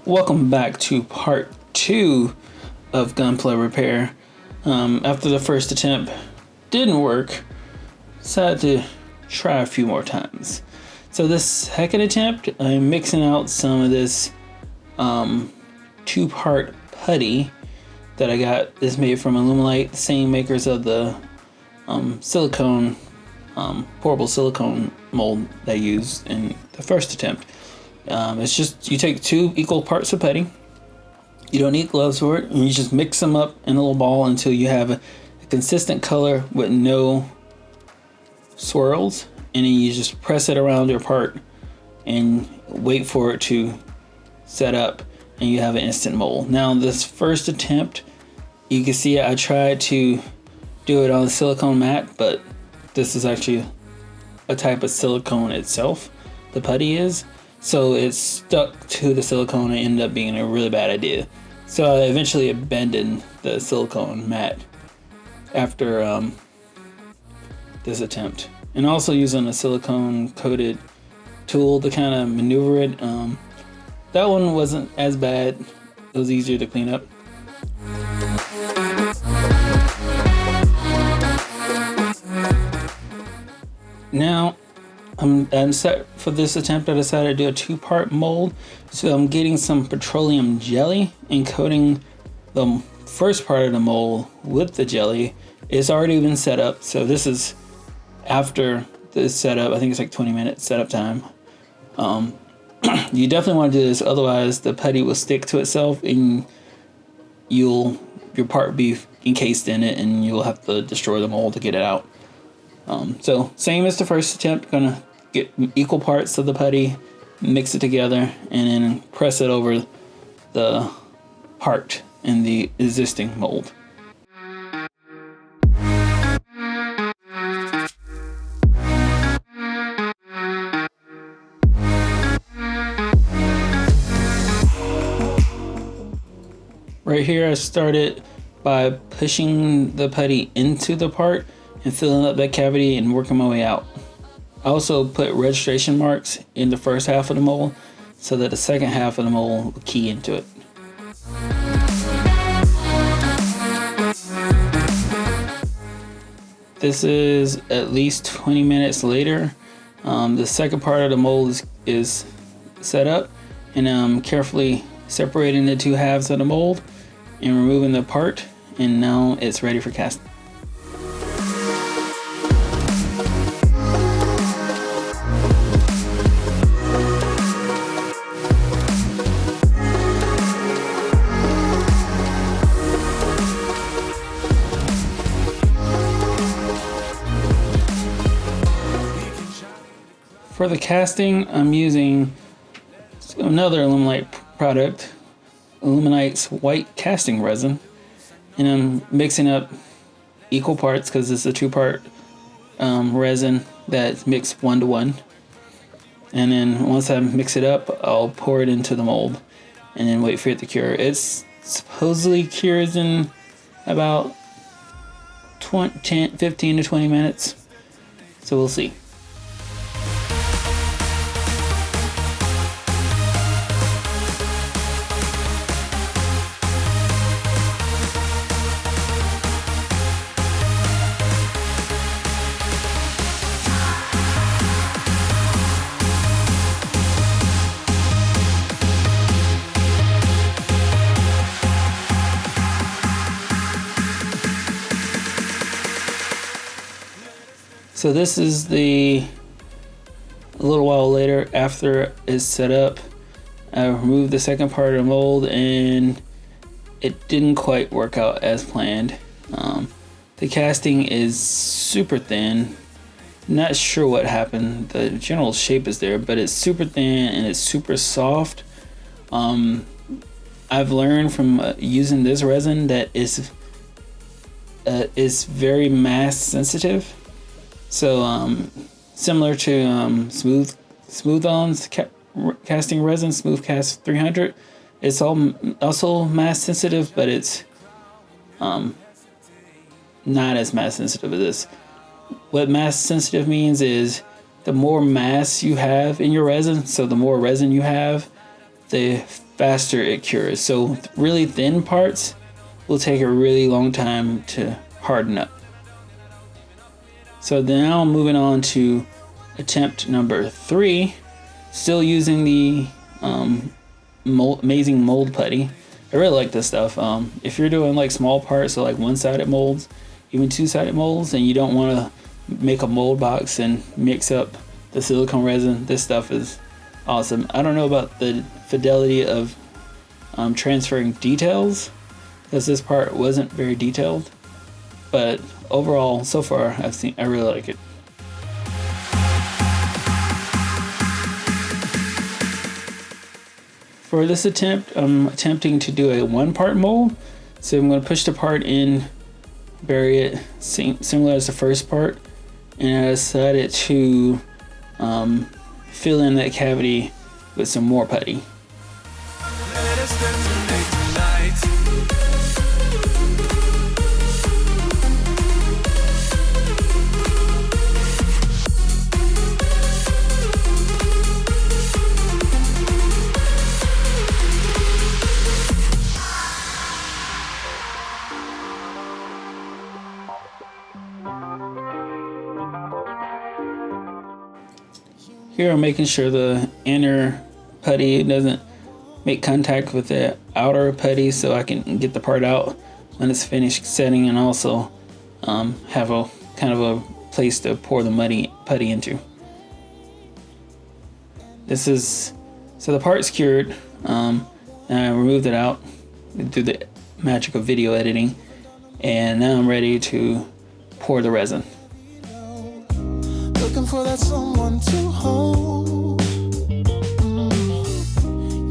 Welcome back to part 2 of gunpla repair. After the first attempt didn't work, decided to try a few more times. So this second attempt, I'm mixing out some of this 2-part putty that I got. This made from Alumilite, the same makers of the silicone, portable silicone mold they used in the first attempt. It's just, you take 2 equal parts of putty. You don't need gloves for it, and you just mix them up in a little ball until you have a consistent color with no swirls, and then you just press it around your part and wait for it to set up, and you have an instant mold. Now this first attempt, you can see I tried to do it on a silicone mat, but this is actually a type of silicone itself, the putty is. So it stuck to the silicone and ended up being a really bad idea. So I eventually abandoned the silicone mat after this attempt. And also using a silicone coated tool to kind of maneuver it. That one wasn't as bad. It was easier to clean up. Now, I'm set for this attempt. I decided to do a 2-part mold. So I'm getting some petroleum jelly and coating the first part of the mold with the jelly. It's already been set up. So this is after this setup. I think it's like 20 minutes setup time. You definitely want to do this, otherwise the putty will stick to itself and your part be encased in it, and you'll have to destroy the mold to get it out. So same as the first attempt, gonna get equal parts of the putty, mix it together, and then press it over the part in the existing mold. Right here I started by pushing the putty into the part and filling up that cavity and working my way out. I also put registration marks in the first half of the mold so that the second half of the mold will key into it. This is at least 20 minutes later. The second part of the mold is set up, and I'm carefully separating the 2 halves of the mold and removing the part, and now it's ready for casting. For the casting, I'm using another Alumilite product, Alumilite's white casting resin, and I'm mixing up equal parts because it's a 2-part resin that's mixed 1-to-1. And then once I mix it up, I'll pour it into the mold and then wait for it to cure. It's supposedly cures in about 15 to 20 minutes, so we'll see. So this is a little while later after it's set up. I removed the second part of the mold and it didn't quite work out as planned. The casting is super thin. Not sure what happened. The general shape is there, but it's super thin and it's super soft. I've learned from using this resin that it's very mass sensitive. So similar to Smooth-On's casting resin, Smooth Cast 300, it's also mass sensitive, but it's not as mass sensitive as this. What mass sensitive means is the more mass you have in your resin, so the more resin you have, the faster it cures. So really thin parts will take a really long time to harden up. So now moving on to attempt number 3, still using the Amazing Mold Putty. I really like this stuff. If you're doing like small parts, so like one-sided molds, even two-sided molds, and you don't want to make a mold box and mix up the silicone resin, this stuff is awesome. I don't know about the fidelity of transferring details, because this part wasn't very detailed, but overall, so far, I really like it. For this attempt, I'm attempting to do a 1-part mold. So I'm going to push the part in, bury it, similar as the first part, and I decided to fill in that cavity with some more putty. Here I'm making sure the inner putty doesn't make contact with the outer putty, so I can get the part out when it's finished setting, and also have a kind of a place to pour the putty into. This is, so the part's cured, and I removed it out through the magic of video editing, and now I'm ready to pour the resin. Looking for that someone to hold. You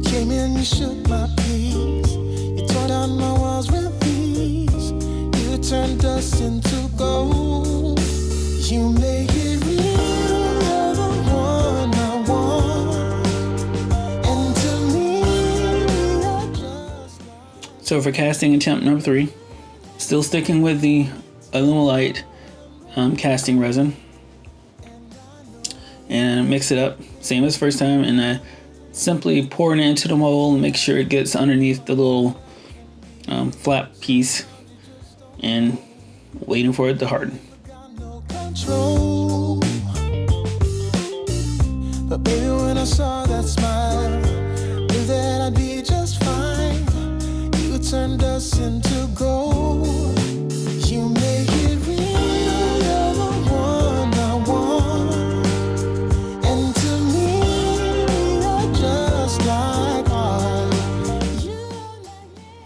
came in, you shook my peace. You tore down my walls with ease. You turned dust into gold. You make it real, you're the one I want. And to me, we are just like... So for casting attempt number 3, still sticking with the Alumilite casting resin. And mix it up, same as first time, and I simply pour it into the mold and make sure it gets underneath the little flap piece, and waiting for it to harden. But baby, when I saw that smile, knew that I'd be just fine. You turned us into gold. You make it real, you're the one I want.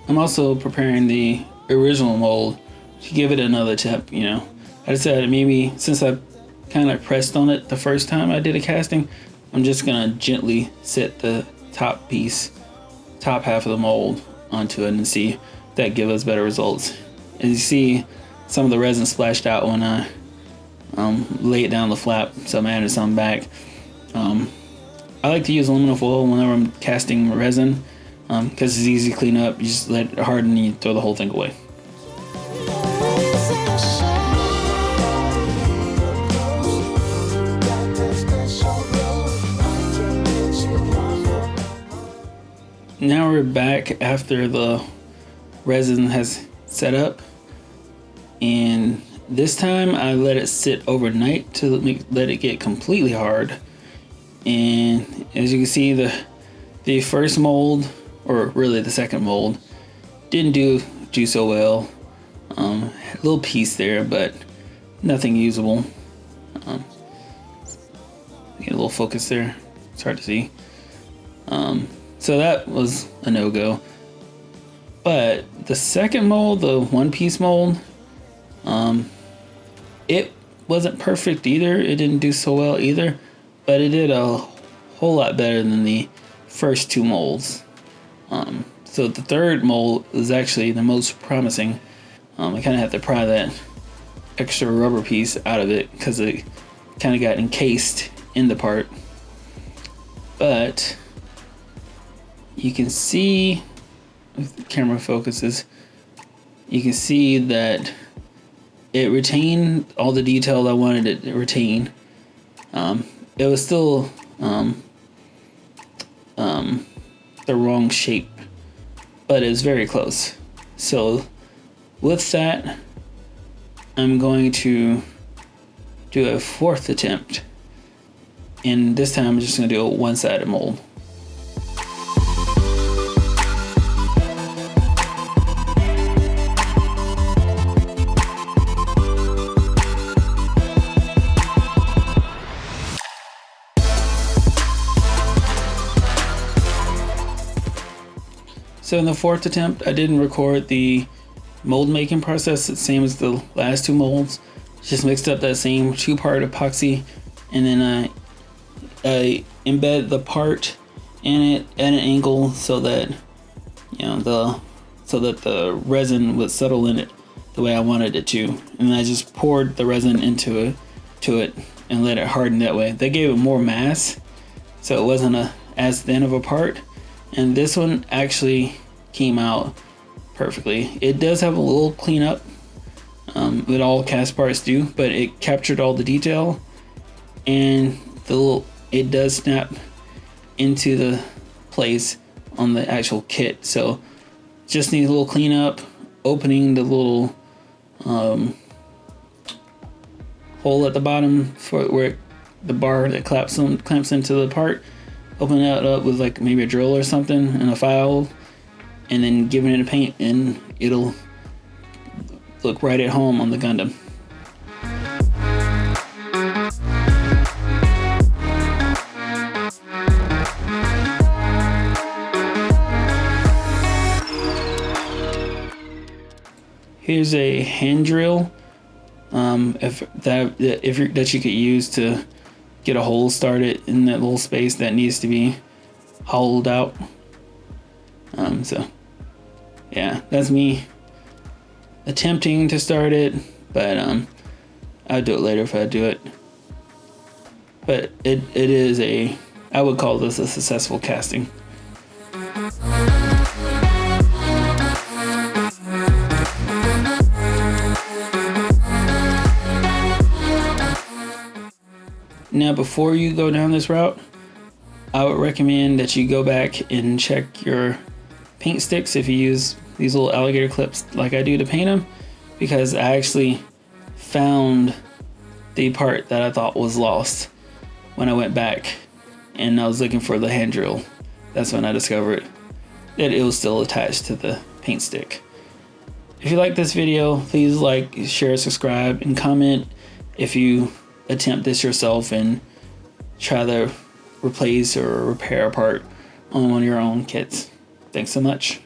I'm also preparing the original mold to give it another attempt, you know. I decided maybe since I kind of pressed on it the first time I did a casting, I'm just gonna gently set the top half of the mold onto it and see if that gives us better results. As you see, some of the resin splashed out when I laid down the flap, so I'm adding some back. I like to use aluminum foil whenever I'm casting resin, because it's easy to clean up. You just let it harden and you throw the whole thing away. Now we're back after the resin has set up, and this time I let it sit overnight to let it get completely hard. And as you can see, the first mold, or really the second mold, didn't do so well. A little piece there, but nothing usable. Get a little focus there. It's hard to see. So that was a no-go. But the second mold, the one-piece mold, it wasn't perfect either. It didn't do so well either, but it did a whole lot better than the first 2 molds. So the third mold is actually the most promising. I kind of had to pry that extra rubber piece out of it because it kind of got encased in the part. But you can see, if the camera focuses, you can see that it retained all the detail I wanted it to retain. It was still the wrong shape, but it's very close. So with that, I'm going to do a 4th attempt, and this time I'm just going to do a one-sided mold. So in the 4th attempt, I didn't record the mold making process, the same as the last 2 molds. Just mixed up that same 2-part epoxy, and then I embed the part in it at an angle so that the resin would settle in it the way I wanted it to. And I just poured the resin into it and let it harden that way. That gave it more mass, so it wasn't as thin of a part. And this one actually came out perfectly. It does have a little cleanup, that all cast parts do, but it captured all the detail, and it does snap into the place on the actual kit. So just needs a little cleanup, opening the little hole at the bottom for where the bar that clamps into the part. Open that up with like maybe a drill or something and a file, and then giving it a paint, and it'll look right at home on the Gundam. Here's a hand drill that you could use to get a hole started in that little space that needs to be hollowed out. So yeah, that's me attempting to start it, but I'll do it later if I do it. But it is I would call this a successful casting. Now, before you go down this route, I would recommend that you go back and check your paint sticks if you use these little alligator clips like I do to paint them, because I actually found the part that I thought was lost when I went back and I was looking for the hand drill. That's when I discovered that it was still attached to the paint stick. If you like this video, please like, share, subscribe, and comment if you attempt this yourself and try to replace or repair a part on one of your own kits. Thanks so much.